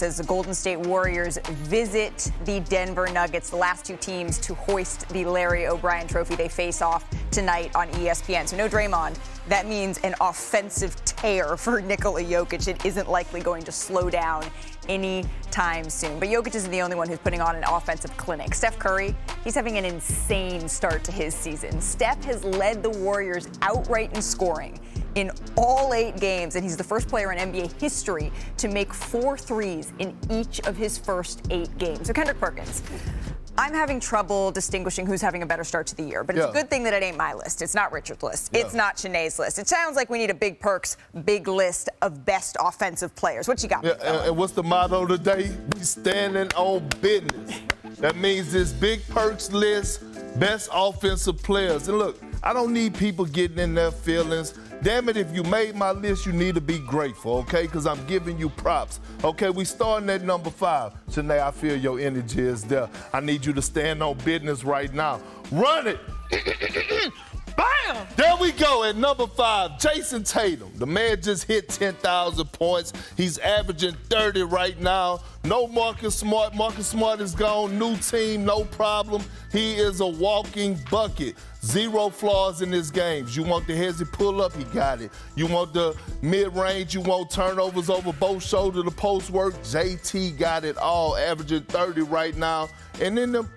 As the Golden State Warriors visit the Denver Nuggets, the last two teams to hoist the Larry O'Brien Trophy. They face off tonight on ESPN. So no Draymond. That means an offensive tear for Nikola Jokic. It isn't likely going to slow down anytime soon. But Jokic isn't the only one who's putting on an offensive clinic. Steph Curry, he's having an insane start to his season. Steph has led the Warriors outright in scoring in all 8 games, and he's the first player in NBA history to make 4 threes in each of his first 8 games. So Kendrick Perkins, I'm having trouble distinguishing who's having a better start to the year, but it's a good thing that it ain't my list. It's not Richard's list. It's not Chiney's list. It sounds like we need a Big Perk's big list of best offensive players. What you got? And what's the motto today? We standing on business. That means this Big Perk's list, best offensive players. And look, I don't need people getting in their feelings. Damn it, if you made my list, you need to be grateful, okay? Because I'm giving you props. Okay, we starting at number 5. Chiney, I feel your energy is there. I need you to stand on business right now. Run it. Bam! There we go at number 5, Jason Tatum. The man just hit 10,000 points. He's averaging 30 right now. No Marcus Smart. Marcus Smart is gone. New team, no problem. He is a walking bucket. 0 flaws in his games. You want the hezzy pull up, he got it. You want the mid-range, you want turnovers over both shoulder to post work, JT got it all, averaging 30 right now. And in the,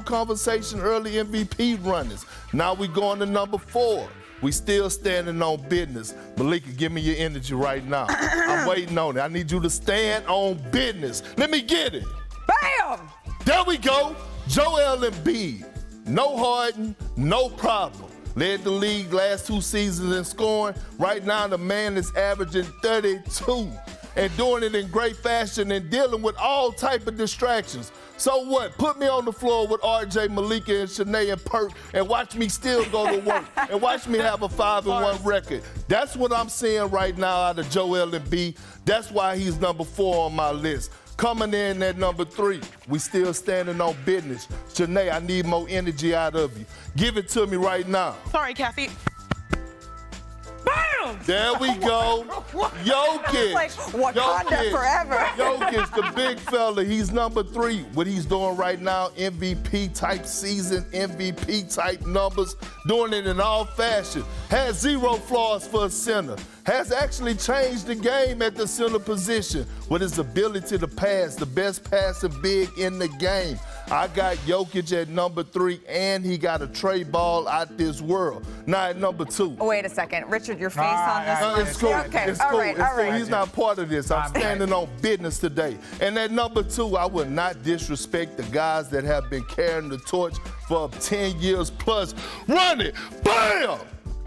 conversation, early MVP runners. Now we going to number 4. We still standing on business. Malika, give me your energy right now. I'm waiting on it. I need you to stand on business. Let me get it. Bam! There we go. Joel Embiid. No Harden, no problem. Led the league last 2 seasons in scoring. Right now, the man is averaging 32 and doing it in great fashion and dealing with all type of distractions. So what? Put me on the floor with RJ, Malika, and Chiney and Perk and watch me still go to work and watch me have a 5-1 record. That's what I'm seeing right now out of Joel Embiid. That's why he's number 4 on my list. Coming in at number 3, we still standing on business. Chiney, I need more energy out of you. Give it to me right now. Sorry, Kathy. Bam! There we go. Jokic. Like Wakanda forever. Jokic, the big fella, he's number 3. What he's doing right now, MVP-type season, MVP-type numbers, doing it in all fashion. Has 0 flaws for a center. Has actually changed the game at the center position with his ability to pass, the best passing big in the game. I got Jokic at number 3, and he got a tray ball out this world. Now at number 2. Oh, wait a second. Richard, your face on this one. It's cool. Okay, it's all cool. right, all right. He's not part of this. I'm standing on business today. And at number 2, I would not disrespect the guys that have been carrying the torch for 10 years plus. Run it. Bam!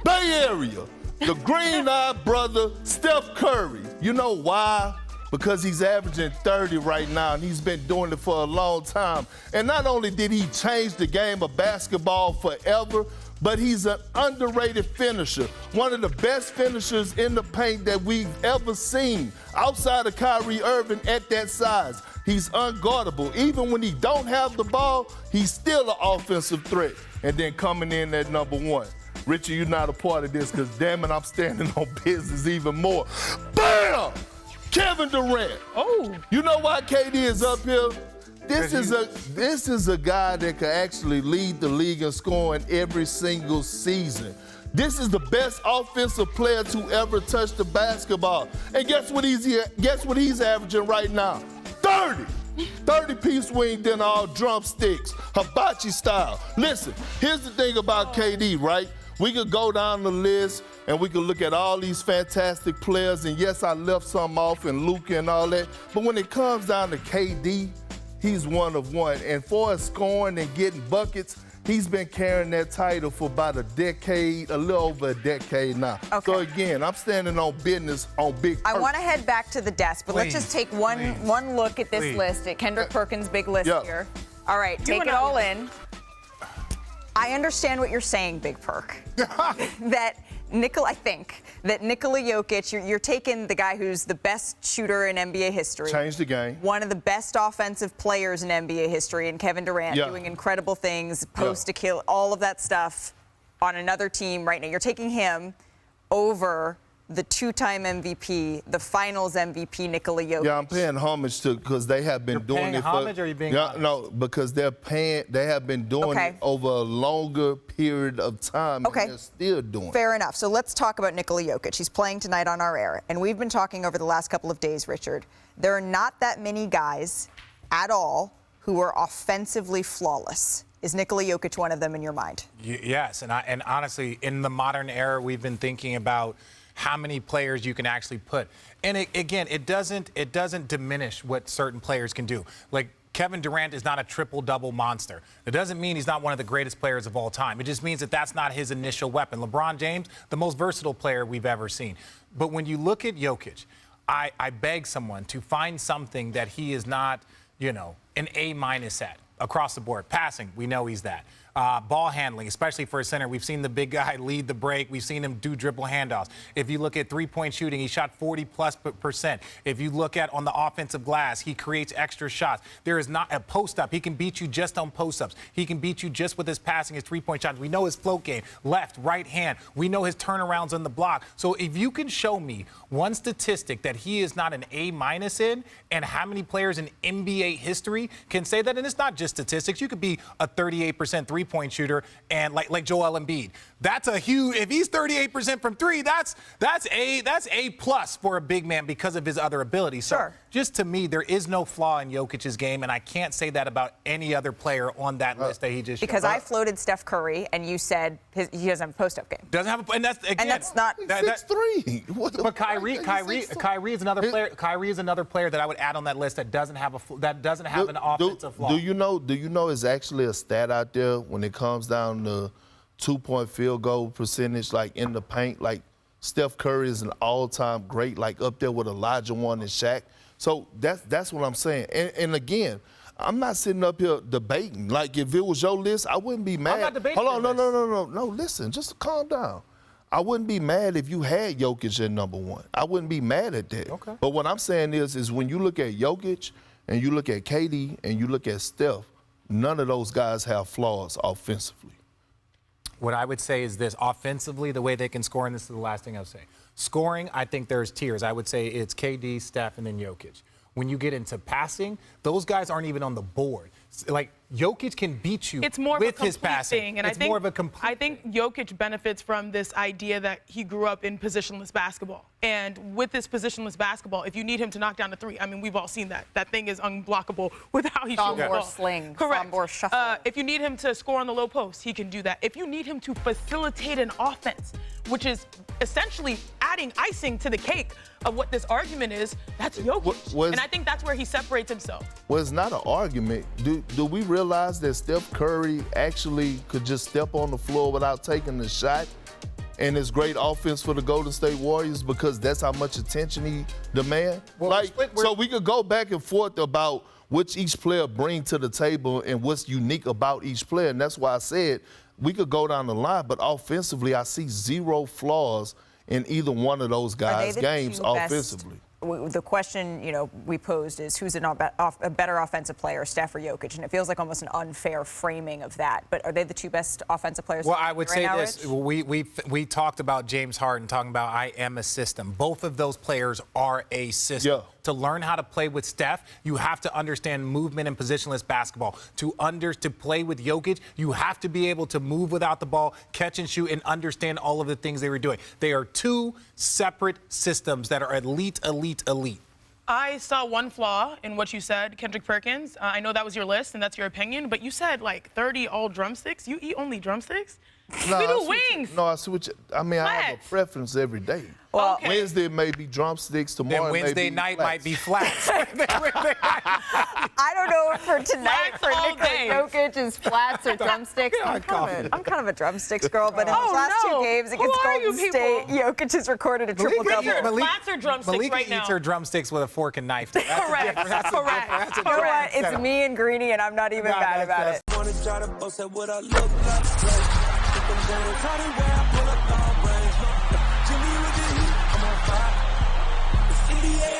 Bay Area. The green-eyed brother, Steph Curry. You know why? Because he's averaging 30 right now, and he's been doing it for a long time. And not only did he change the game of basketball forever, but he's an underrated finisher. One of the best finishers in the paint that we've ever seen. Outside of Kyrie Irving at that size, he's unguardable. Even when he don't have the ball, he's still an offensive threat. And then coming in at number 1. Richard, you're not a part of this because, damn it, I'm standing on business even more. Bam! Kevin Durant. Oh. You know why KD is up here? This is a guy that can actually lead the league in scoring every single season. This is the best offensive player to ever touch the basketball. And guess what he's averaging right now? 30. 30-piece wing dinner, all drumsticks, hibachi style. Listen, here's the thing about KD, right? We could go down the list and we could look at all these fantastic players. And yes, I left some off and Luka and all that. But when it comes down to KD, he's one of one. And for scoring and getting buckets, he's been carrying that title for about a decade, a little over a decade now. Okay. So again, I'm standing on business on Big Perk. I want to head back to the desk, but let's just take one look at this list, at Kendrick Perkins' big list here. All right, take it all in. I understand what you're saying, Big Perk. I think that Nikola Jokic, you're taking the guy who's the best shooter in NBA history. Changed the game. One of the best offensive players in NBA history, and Kevin Durant doing incredible things, post to kill, all of that stuff on another team right now. You're taking him over the two-time MVP, the Finals MVP, Nikola Jokic. Yeah, I'm paying homage to because they have been doing it. Homage, or are you being honest? No, because they have been doing it over a longer period of time, and they're still doing it. Fair enough. So let's talk about Nikola Jokic. He's playing tonight on our air, and we've been talking over the last couple of days, Richard. There are not that many guys at all who are offensively flawless. Is Nikola Jokic one of them in your mind? Yes, and honestly, in the modern era, we've been thinking about how many players you can actually put. And it doesn't diminish what certain players can do. Like, Kevin Durant is not a triple-double monster. It doesn't mean he's not one of the greatest players of all time. It just means that that's not his initial weapon. LeBron James, the most versatile player we've ever seen. But when you look at Jokic, I beg someone to find something that he is not, an A- at. Across the board. Passing, we know he's that. Ball handling, especially for a center. We've seen the big guy lead the break. We've seen him do dribble handoffs. If you look at three-point shooting, he shot 40+%. If you look at on the offensive glass, he creates extra shots. There is not a post-up. He can beat you just on post-ups. He can beat you just with his passing, his three-point shots. We know his float game, left, right hand. We know his turnarounds on the block. So if you can show me one statistic that he is not an A- in, and how many players in NBA history can say that, and it's not just statistics. You could be a 38% three-point shooter, and like Joel Embiid. That's a huge. If he's 38% from three, that's A plus for a big man because of his other abilities. So just to me, there is no flaw in Jokic's game, and I can't say that about any other player on that list that he just. Because I floated Steph Curry, and you said he doesn't have a post-up game. Doesn't have a, and that's not 6'3". But Kyrie is another player. Kyrie is another player that I would add on that list that doesn't have an offensive flaw. Do you know it's actually a stat out there when it comes down to two-point field goal percentage, like in the paint? Like Steph Curry is an all-time great, like up there with Elijah One and Shaq. So that's what I'm saying. And again, I'm not sitting up here debating. Like if it was your list, I wouldn't be mad. I'm not debating. Hold on, no. Listen, just calm down. I wouldn't be mad if you had Jokic at number one. I wouldn't be mad at that. Okay. But what I'm saying is when you look at Jokic and you look at KD and you look at Steph, none of those guys have flaws offensively. What I would say is this. Offensively, the way they can score, and this is the last thing I'll say. Scoring, I think there's tiers. I would say it's KD, Steph, and then Jokic. When you get into passing, those guys aren't even on the board. Like, Jokic can beat you with his passing. And I think Jokic benefits from this idea that he grew up in positionless basketball. And with this positionless basketball, if you need him to knock down a three, I mean, we've all seen that. That thing is unblockable with how he shoots the ball. Sling. Correct. Shuffle. If you need him to score on the low post, he can do that. If you need him to facilitate an offense, which is essentially adding icing to the cake of what this argument is, that's Jokic. And I think that's where he separates himself. Well, it's not an argument. Do we realize that Steph Curry actually could just step on the floor without taking the shot? And it's great offense for the Golden State Warriors because that's how much attention he demands. Well, so we could go back and forth about which each player brings to the table and what's unique about each player. And that's why I said we could go down the line, but offensively, I see zero flaws in either one of those guys' games offensively. The question, we posed is who's a better offensive player, Steph or Jokic? And it feels like almost an unfair framing of that. But are they the two best offensive players? Well, I would say now, this. We talked about James Harden talking about I am a system. Both of those players are a system. Yeah. To learn how to play with Steph, you have to understand movement and positionless basketball. To play with Jokic, you have to be able to move without the ball, catch and shoot, and understand all of the things they were doing. They are two separate systems that are elite. I saw one flaw in what you said, Kendrick Perkins. I know that was your list and that's your opinion, but you said like 30 all drumsticks. You eat only drumsticks? No, we do wings. I switch. I mean, I have a preference every day. Well, Wednesday may be drumsticks. Tomorrow then Wednesday night might be flats. I don't know if for tonight for Nikola Jokic is flats or drumsticks. I'm kind of a drumsticks girl, but in the last two games against Golden State, Jokic has recorded a triple-double. Flats or drumsticks Malika right now? eats her drumsticks with a fork and knife. Correct. You know what? It's me and Greeny, and I'm not even mad about it. NBA,